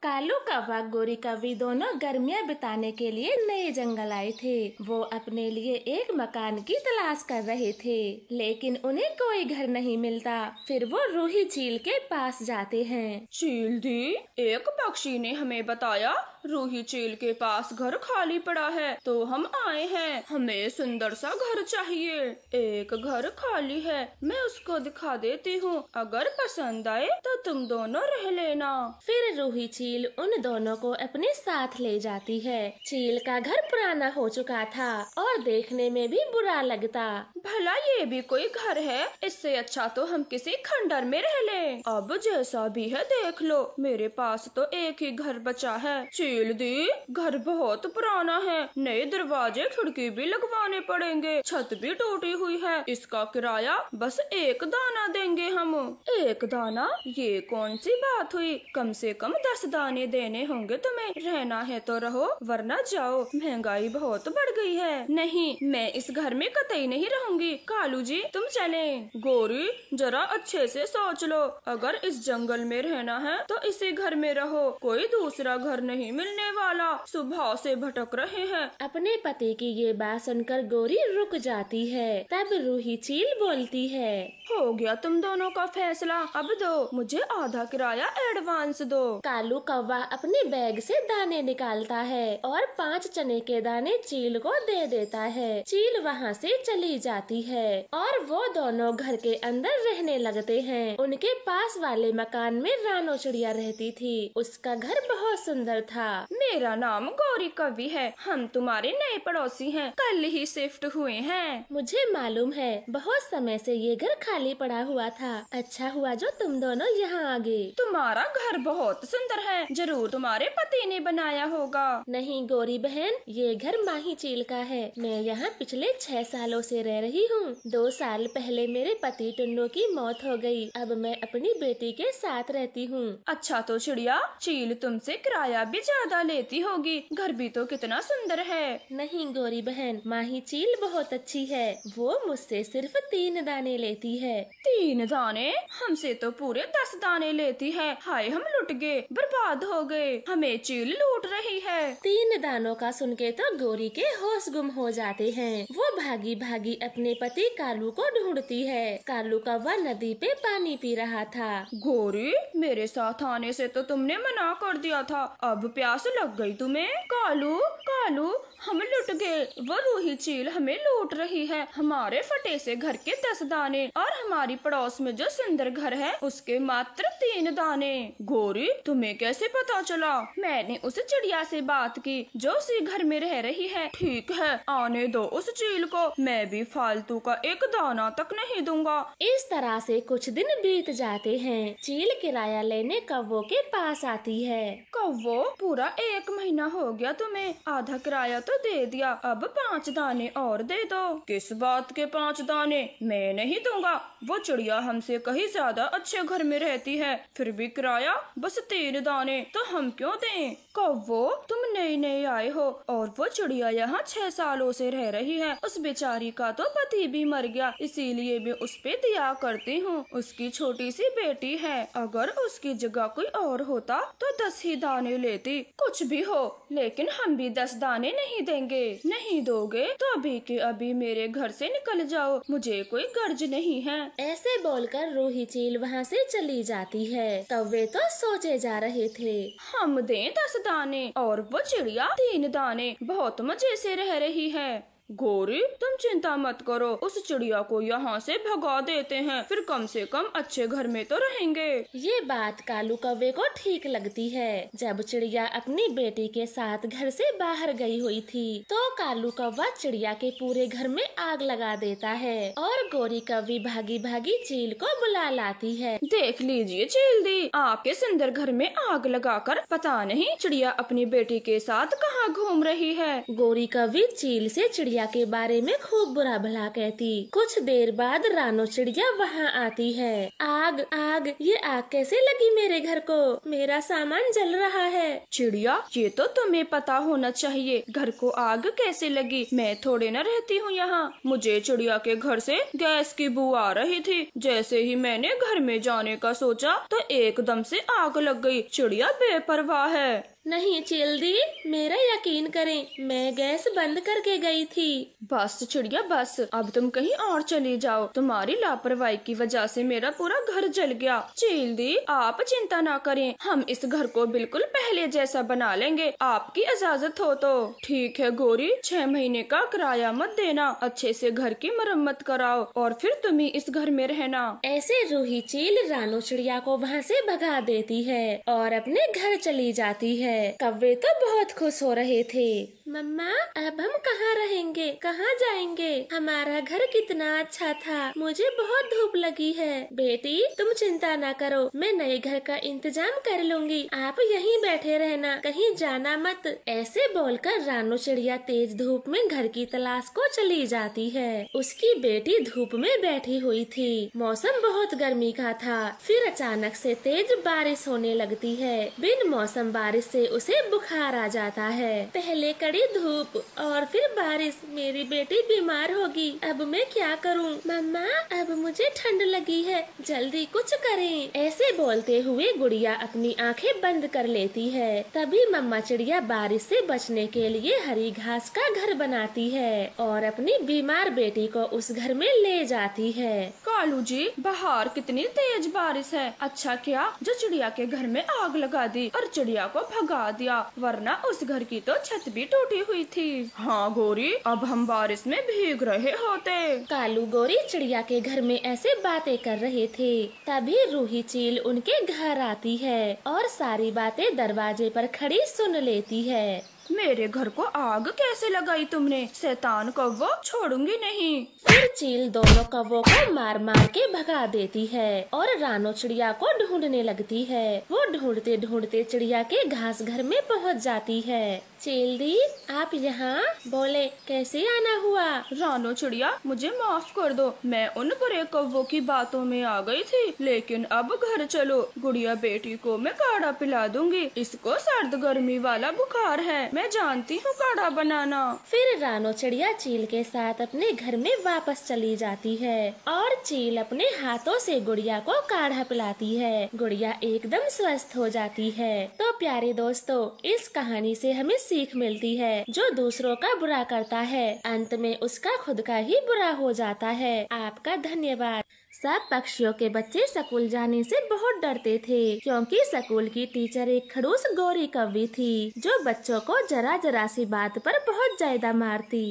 कालू कौवा गोरी कौवी दोनों गर्मियाँ बिताने के लिए नए जंगल आए थे। वो अपने लिए एक मकान की तलाश कर रहे थे, लेकिन उन्हें कोई घर नहीं मिलता। फिर वो रूही चील के पास जाते हैं। चील दी, एक पक्षी ने हमें बताया रूही चील के पास घर खाली पड़ा है, तो हम आए हैं। हमें सुंदर सा घर चाहिए। एक घर खाली है, मैं उसको दिखा देती हूँ। अगर पसंद आए तो तुम दोनों रह लेना। फिर रूही चील उन दोनों को अपने साथ ले जाती है। चील का घर पुराना हो चुका था और देखने में भी बुरा लगता। भला ये भी कोई घर है? इससे अच्छा तो हम किसी खंडर में रह लें। अब जैसा भी है देख लो, मेरे पास तो एक ही घर बचा है। चील दी, घर बहुत पुराना है, नए दरवाजे खिड़की भी लगवाने पड़ेंगे, छत भी टूटी हुई है। इसका किराया बस एक दाना देंगे हम। एक दाना? ये कौन सी बात हुई? कम से कम 10 दाने देने होंगे तुम्हें। रहना है तो रहो, वरना जाओ, महंगाई बहुत बढ़ गई है। नहीं, मैं इस घर में कतई नहीं रहूंगी। कालू जी, तुम चलें। गोरी, जरा अच्छे से सोच लो। अगर इस जंगल में रहना है तो इसी घर में रहो, कोई दूसरा घर नहीं मिलने वाला। सुबह से भटक रहे हैं। अपने पति की ये बात सुनकर गोरी रुक जाती है। तब रूही चील बोलती है, हो गया तुम दोनों का फैसला, अब दो मुझे आधा किराया एडवांस दो। कालू कौवा अपने बैग से दाने निकालता है और 5 चने के दाने चील को दे देता है। चील वहाँ से चली जाती है और वो दोनों घर के अंदर रहने लगते हैं। उनके पास वाले मकान में रानो चिड़िया रहती थी। उसका घर बहुत सुंदर था। मेरा नाम गौरी कवि है, हम तुम्हारे नए पड़ोसी हैं, कल ही शिफ्ट हुए हैं। मुझे मालूम है, बहुत समय से ये घर खाली पड़ा हुआ था। अच्छा हुआ जो तुम दोनों यहाँ आ गए। तुम्हारा घर बहुत सुंदर है, जरूर तुम्हारे पति ने बनाया होगा। नहीं गोरी बहन, ये घर माही चील का है। मैं यहाँ पिछले 6 सालों से रह रही हूँ। 2 साल पहले मेरे पति टुन्नू की मौत हो गई। अब मैं अपनी बेटी के साथ रहती हूँ। अच्छा तो चिड़िया, चील तुमसे किराया भी ज्यादा लेती होगी, घर भी तो कितना सुंदर है। नहीं गोरी बहन, माही चील बहुत अच्छी है। वो मुझसे सिर्फ 3 दाने लेती है। 3 दाने? हमसे तो पूरे 10 दाने लेती है। हाय, हम लुट गए, बर्बाद हो गए, हमें चील लूट रही है। 3 दानों का सुन के तो गोरी के होश गुम हो जाते हैं। वो भागी भागी अपने पति कालू को ढूंढती है। कालू कौवा नदी पे पानी पी रहा था। गोरी, मेरे साथ आने से तो तुमने मना कर दिया था, अब प्यास लग गई तुम्हें। कालू कालू, हम लुट गए, वो रूही चील हमें लूट रही है। हमारे फटे से घर के 10 दाने और हमारी पड़ोस में जो सुंदर घर है उसके मात्र 3 दाने। गोरी, तुम्हें कैसे पता चला? मैंने उस चिड़िया से बात की जो उसी घर में रह रही है। ठीक है, आने दो उस चील को, मैं भी फालतू का एक दाना तक नहीं दूंगा। इस तरह से कुछ दिन बीत जाते हैं। चील किराया लेने कौवों के पास आती है। कौवो, पूरा 1 महीना हो गया तुम्हें, आधा किराया तो दे दिया, अब 5 दाने और दे दो। किस बात के 5 दाने? मैं नहीं दूंगा। वो चिड़िया हमसे कहीं ज्यादा अच्छे घर में रहती है, फिर भी किराया बस 3 दाने, तो हम क्यों दें? कौवो, तुम नए नए आए हो और वो चिड़िया यहाँ 6 सालों से रह रही है। उस बेचारी का तो पति भी मर गया, इसीलिए मैं उस पे दया करती हूँ। उसकी छोटी सी बेटी है, अगर उसकी जगह कोई और होता तो 10 ही दाने लेती। कुछ भी हो, लेकिन हम भी 10 दाने नहीं देंगे। नहीं दोगे तो अभी के अभी मेरे घर से निकल जाओ, मुझे कोई गर्ज नहीं है। ऐसे बोलकर रूही चील वहाँ से चली जाती है। कौवे तो सोचे जा रहे थे, हम दें 10 दाने और वो चिड़िया 3 दाने, बहुत मजे से रह रही है। गोरी, तुम चिंता मत करो, उस चिड़िया को यहाँ से भगा देते हैं, फिर कम से कम अच्छे घर में तो रहेंगे। ये बात कालू कौवे को ठीक लगती है। जब चिड़िया अपनी बेटी के साथ घर से बाहर गई हुई थी तो कालू कौवा चिड़िया के पूरे घर में आग लगा देता है और गोरी कौवी भागी भागी चील को बुला लाती है। देख लीजिए चील दी, आपके सुंदर घर में आग लगाकर पता नहीं चिड़िया अपनी बेटी के साथ कहाँ यहाँ घूम रही है। गोरी कौवी चील से चिड़िया के बारे में खूब बुरा भला कहती। कुछ देर बाद रानो चिड़िया वहाँ आती है। आग आग, ये आग कैसे लगी मेरे घर को? मेरा सामान जल रहा है। चिड़िया, ये तो तुम्हें पता होना चाहिए, घर को आग कैसे लगी? मैं थोड़े न रहती हूँ यहाँ। मुझे चिड़िया के घर से गैस की बू आ रही थी। जैसे ही मैंने घर में जाने का सोचा तो एकदम से आग लग गई। चिड़िया बेपरवाह है। नहीं चील दी, मेरा यकीन करें, मैं गैस बंद करके गई थी। बस चिड़िया बस, अब तुम कहीं और चली जाओ। तुम्हारी लापरवाही की वजह से मेरा पूरा घर जल गया। चील दी, आप चिंता ना करें, हम इस घर को बिल्कुल पहले जैसा बना लेंगे, आपकी इजाजत हो तो। ठीक है गोरी, 6 महीने का किराया मत देना, अच्छे से घर की मरम्मत कराओ और फिर तुम ही इस घर में रहना। ऐसे रूही चील रानो चिड़िया को वहाँ से भगा देती है और अपने घर चली जाती है। कौवे तो बहुत खुश हो रहे थे। मम्मा, अब हम कहाँ रहेंगे, कहाँ जाएंगे? हमारा घर कितना अच्छा था, मुझे बहुत धूप लगी है। बेटी तुम चिंता ना करो, मैं नए घर का इंतजाम कर लूंगी, आप यहीं बैठे रहना, कहीं जाना मत। ऐसे बोलकर रानो चिड़िया तेज धूप में घर की तलाश को चली जाती है। उसकी बेटी धूप में बैठी हुई थी। मौसम बहुत गर्मी का था। फिर अचानक से तेज बारिश होने लगती है। बिन मौसम बारिश से उसे बुखार आ जाता है। पहले कड़ी धूप और फिर बारिश, मेरी बेटी बीमार होगी। अब मैं क्या करूं? मम्मा, अब मुझे ठंड लगी है, जल्दी कुछ करें। ऐसे बोलते हुए गुड़िया अपनी आंखें बंद कर लेती है। तभी मम्मा चिड़िया बारिश से बचने के लिए हरी घास का घर बनाती है और अपनी बीमार बेटी को उस घर में ले जाती है। कालू जी, बाहर कितनी तेज बारिश है। अच्छा किया जो चिड़िया के घर में आग लगा दी और चिड़िया को भगा दिया, वरना उस घर की तो छत भी टूटी हुई थी। हाँ गोरी, अब हम बारिश में भीग रहे होते। कालू गोरी चिड़िया के घर में ऐसे बातें कर रहे थे। तभी रूही चील उनके घर आती है और सारी बातें दरवाजे पर खड़ी सुन लेती है। मेरे घर को आग कैसे लगाई तुमने? शैतान कौवो, छोड़ूंगी नहीं। फिर चील दोनों कौवों को मार मार के भगा देती है और रानो चिड़िया को ढूंढने लगती है। वो ढूंढते ढूंढते चिड़िया के घास घर में पहुंच जाती है। चील दी, आप यहाँ? बोले, कैसे आना हुआ? रानो चिड़िया, मुझे माफ कर दो, मैं उन बुरे कौवों की बातों में आ गई थी। लेकिन अब घर चलो, गुड़िया बेटी को मैं काढ़ा पिला दूंगी। इसको सर्द गर्मी वाला बुखार है, मैं जानती हूँ काढ़ा बनाना। फिर रानो चिड़िया चील के साथ अपने घर में वापस चली जाती है और चील अपने हाथों से गुड़िया को काढ़ा पिलाती है। गुड़िया एकदम स्वस्थ हो जाती है। तो प्यारे दोस्तों, इस कहानी से हमें सीख मिलती है, जो दूसरों का बुरा करता है अंत में उसका खुद का ही बुरा हो जाता है। आपका धन्यवाद। सब पक्षियों के बच्चे स्कूल जाने से बहुत डरते थे, क्योंकि स्कूल की टीचर एक खड़ूस गोरी कौवी थी, जो बच्चों को जरा जरा सी बात पर बहुत ज्यादा मारती।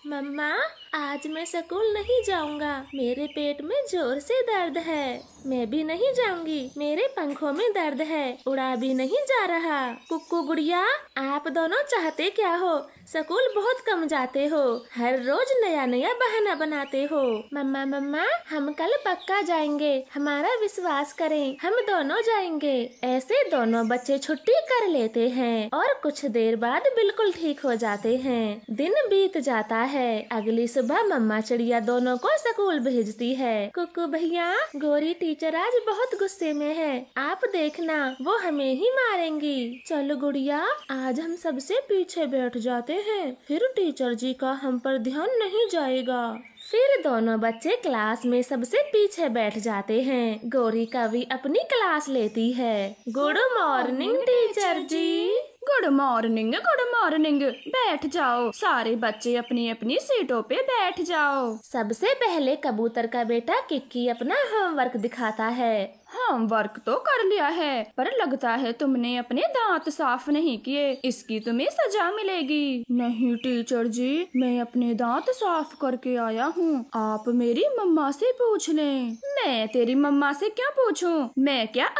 मम्मा, आज मैं स्कूल नहीं जाऊंगा, मेरे पेट में जोर से दर्द है। मैं भी नहीं जाऊंगी, मेरे पंखों में दर्द है, उड़ा भी नहीं जा रहा। कुक्कू गुड़िया, आप दोनों चाहते क्या हो? स्कूल बहुत कम जाते हो, हर रोज नया नया बहाना बनाते हो। मम्मा मम्मा, हम कल पक्का जाएंगे, हमारा विश्वास करें, हम दोनों जाएंगे। ऐसे दोनों बच्चे छुट्टी कर लेते हैं और कुछ देर बाद बिल्कुल ठीक हो जाते हैं। दिन बीत जाता है। अगली सुबह मम्मा चिड़िया दोनों को स्कूल भेजती है। कुक्कू भैया, गोरी टीचर आज बहुत गुस्से में है, आप देखना वो हमें ही मारेंगी। चलो गुड़िया, आज हम सबसे पीछे बैठ जाते हैं, फिर टीचर जी का हम पर ध्यान नहीं जाएगा। फिर दोनों बच्चे क्लास में सबसे पीछे बैठ जाते हैं। गोरी कौवी अपनी क्लास लेती है। गुड मॉर्निंग टीचर जी। Good morning, good morning. बैठ जाओ, सारे बच्चे अपनी अपनी सीटों पे बैठ जाओ। सबसे पहले कबूतर का बेटा किक्की अपना होमवर्क दिखाता है। होमवर्क तो कर लिया है, पर लगता है तुमने अपने दांत साफ नहीं किए, इसकी तुम्हें सजा मिलेगी। नहीं टीचर जी, मैं अपने दांत साफ करके आया हूँ, आप मेरी मम्मा से पूछ लें। मैं तेरी मम्मा से क्या पूछूं? मैं क्या